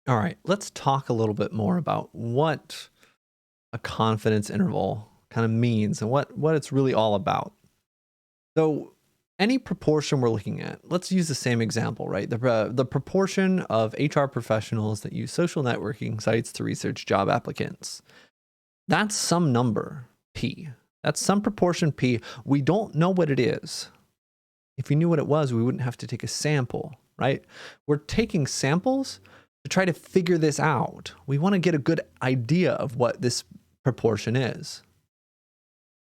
All right, let's talk a little bit more about what a confidence interval kind of means and what it's really all about. So, any proportion we're looking at, let's use the same example, right? The proportion of HR professionals that use social networking sites to research job applicants. That's some number, P. That's some proportion, P. We don't know what it is. If we knew what it was, we wouldn't have to take a sample, right? We're taking samples to try to figure this out. We want to get a good idea of what this proportion is.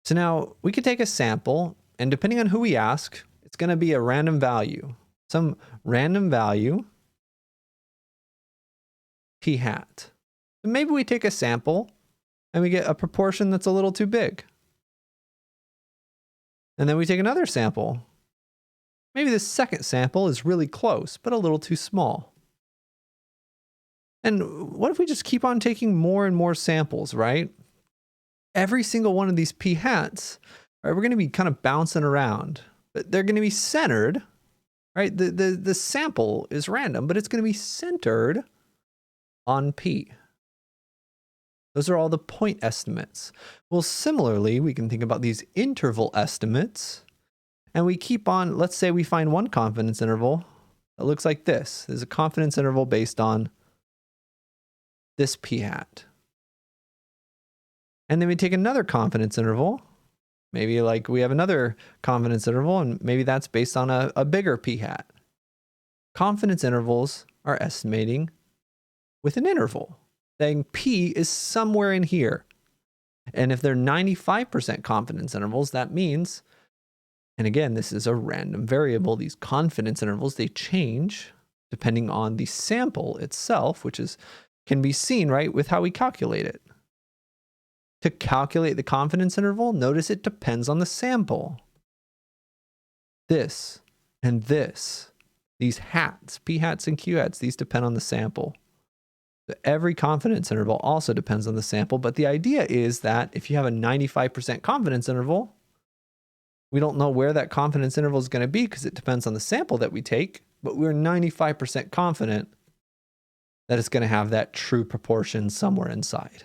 So now we could take a sample, and depending on who we ask, it's going to be a random value, some random value, P hat. And maybe we take a sample and we get a proportion that's a little too big. And then we take another sample. Maybe the second sample is really close, but a little too small. And what if we just keep on taking more and more samples, right? Every single one of these P hats, right, we're going to be kind of bouncing around, but they're going to be centered, right? The sample is random, but it's going to be centered on P. Those are all the point estimates. Well, similarly, we can think about these interval estimates, and we keep on, let's say we find one confidence interval that looks like this. There's a confidence interval based on this P hat. And then we take another confidence interval. Maybe like we have another confidence interval, and maybe that's based on a bigger P hat. Confidence intervals are estimating with an interval, saying P is somewhere in here. And if they're 95% confidence intervals, that means, and again, this is a random variable, these confidence intervals, they change depending on the sample itself, which can be seen, right, with how we calculate it. To calculate the confidence interval, notice it depends on the sample. This and this, these hats, P hats and Q hats, these depend on the sample. So every confidence interval also depends on the sample, but the idea is that if you have a 95% confidence interval, we don't know where that confidence interval is going to be because it depends on the sample that we take, but we're 95% confident that it's going to have that true proportion somewhere inside.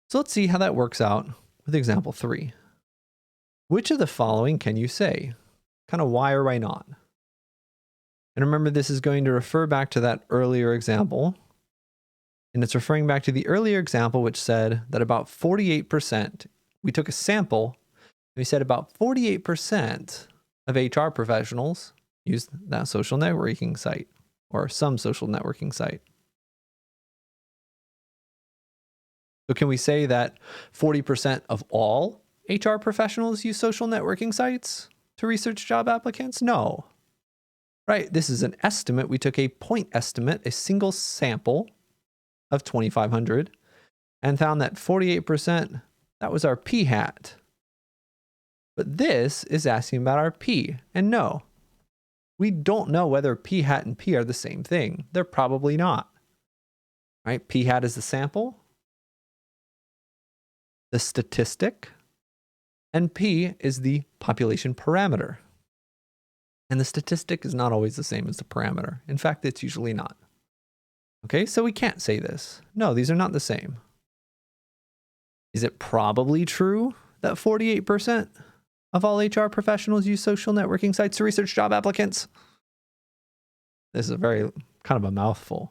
So let's see how that works out with example 3. Which of the following can you say? Kind of why or why not? And remember, this is going to refer back to that earlier example. And it's referring back to the earlier example, which said that about 48%, we took a sample, and we said about 48% of HR professionals use that social networking site or some social networking site. So can we say that 40% of all HR professionals use social networking sites to research job applicants? No. Right, this is an estimate. We took a point estimate, a single sample of 2,500, and found that 48%, that was our P hat. But this is asking about our P, and no, we don't know whether P hat and P are the same thing. They're probably not. Right, P hat is the sample, the statistic, and P is the population parameter. And the statistic is not always the same as the parameter. In fact, it's usually not. Okay, so we can't say this. No, these are not the same. Is it probably true that 48% of all HR professionals use social networking sites to research job applicants? This is a very kind of a mouthful.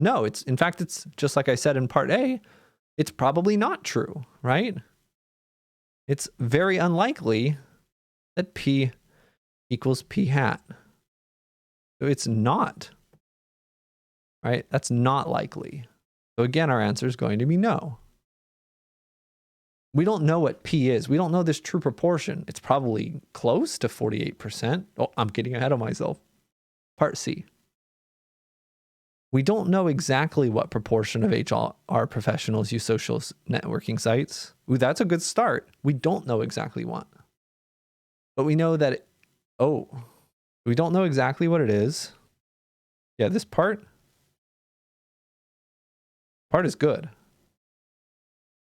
No, in fact, it's just like I said in part A, it's probably not true, right? It's very unlikely that P equals P hat. So it's not, right? That's not likely. So again, our answer is going to be no. We don't know what P is. We don't know this true proportion. It's probably close to 48%. Oh, I'm getting ahead of myself. Part C. We don't know exactly what proportion of HR professionals use social networking sites. Ooh, that's a good start. We don't know exactly what. But we know that we don't know exactly what it is. Yeah, this part is good.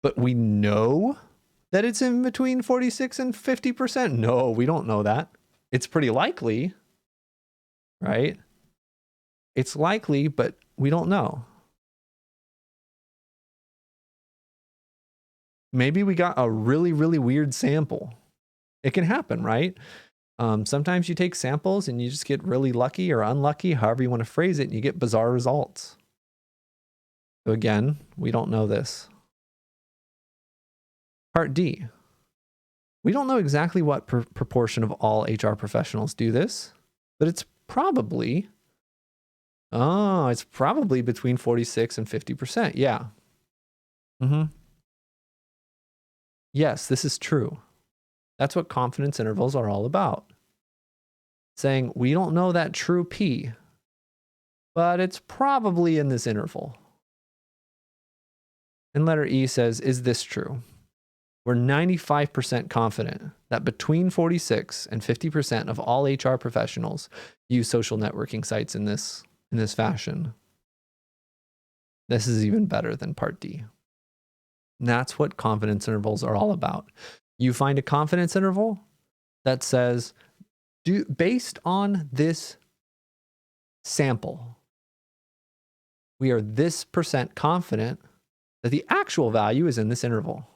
But we know that it's in between 46 and 50%. No, we don't know that. It's pretty likely, right? It's likely, but we don't know. Maybe we got a really, really weird sample. It can happen, right? Sometimes you take samples and you just get really lucky or unlucky, however you want to phrase it, and you get bizarre results. So again, we don't know this. Part D. We don't know exactly what proportion of all HR professionals do this, but it's probably between 46 and 50%. Yeah. Yes, this is true. That's what confidence intervals are all about. Saying we don't know that true P, but it's probably in this interval. And letter E says, is this true? We're 95% confident that between 46 and 50% of all HR professionals use social networking sites in this fashion. This is even better than part D. And that's what confidence intervals are all about. You find a confidence interval that says, based on this sample, we are this % confident that the actual value is in this interval.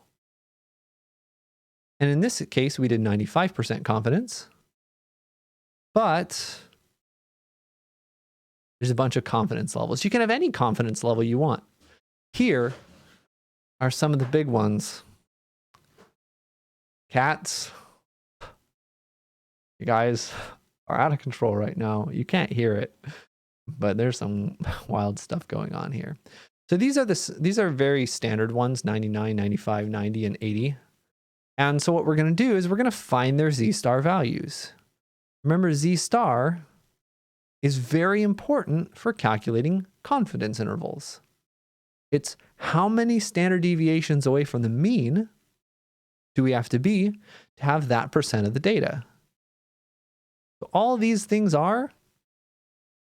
And in this case, we did 95% confidence, but there's a bunch of confidence levels. You can have any confidence level you want. Here are some of the big ones. Cats, you guys are out of control right now. You can't hear it, but there's some wild stuff going on here. So these are very standard ones, 99, 95, 90, and 80. And so what we're going to do is we're going to find their Z-star values. Remember, Z-star is very important for calculating confidence intervals. It's how many standard deviations away from the mean do we have to be to have that % of the data. So all these things are,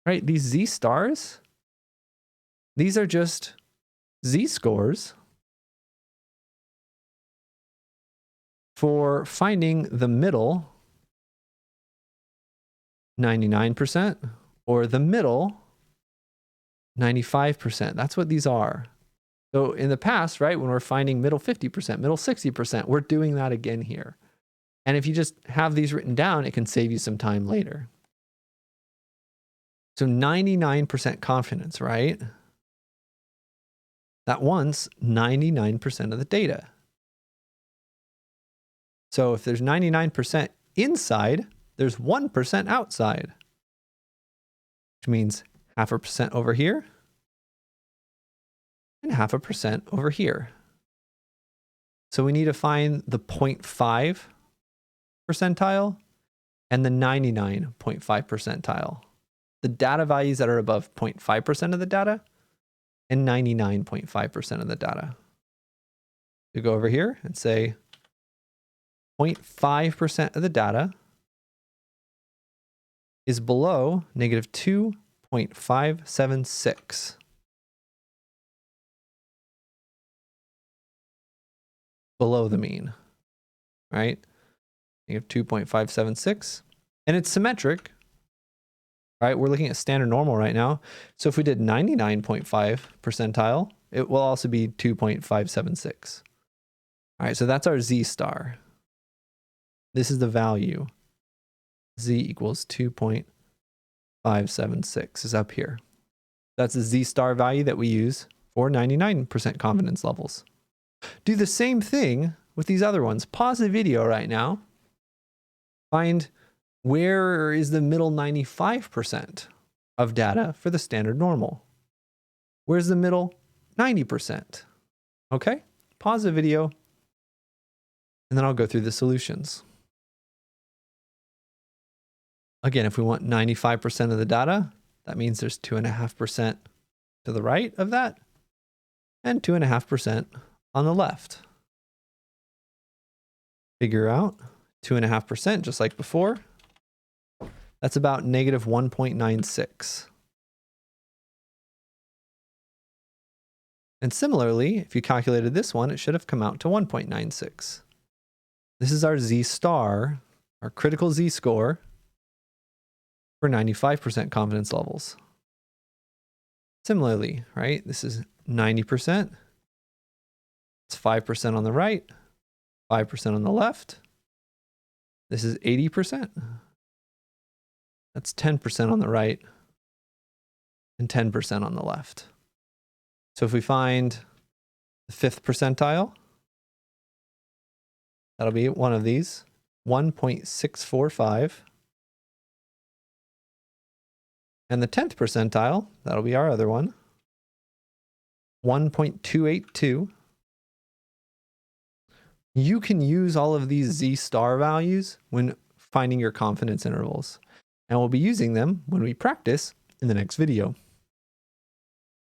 right, these Z-stars, these are just Z-scores for finding the middle 99% or the middle 95%. That's what these are. So in the past, right, when we're finding middle 50%, middle 60%, we're doing that again here. And if you just have these written down, it can save you some time later. So 99% confidence, right? That wants 99% of the data. So if there's 99% inside, there's 1% outside, which means 0.5% over here and 0.5% over here. So we need to find the 0.5 percentile and the 99.5 percentile. The data values that are above 0.5% of the data and 99.5% of the data. We go over here and say 0.5% of the data is below negative 2.576. Below the mean, right? Negative 2.576. And it's symmetric, right? We're looking at standard normal right now. So if we did 99.5 percentile, it will also be 2.576. All right, so that's our Z-star. This is the value. Z equals 2.576 is up here. That's the Z-star value that we use for 99% confidence levels. Do the same thing with these other ones. Pause the video right now. Find where is the middle 95% of data for the standard normal. Where's the middle 90%? Okay, pause the video, and then I'll go through the solutions. Again, if we want 95% of the data, that means there's 2.5% to the right of that and 2.5% on the left. Figure out 2.5%, just like before. That's about negative 1.96. And similarly, if you calculated this one, it should have come out to 1.96. This is our Z-star, our critical Z-score for 95% confidence levels. Similarly, right? This is 90%. It's 5% on the right, 5% on the left. This is 80%. That's 10% on the right and 10% on the left. So if we find the 5th percentile, that'll be one of these, 1.645. And the 10th percentile, that'll be our other one, 1.282. You can use all of these Z star values when finding your confidence intervals, and we'll be using them when we practice in the next video.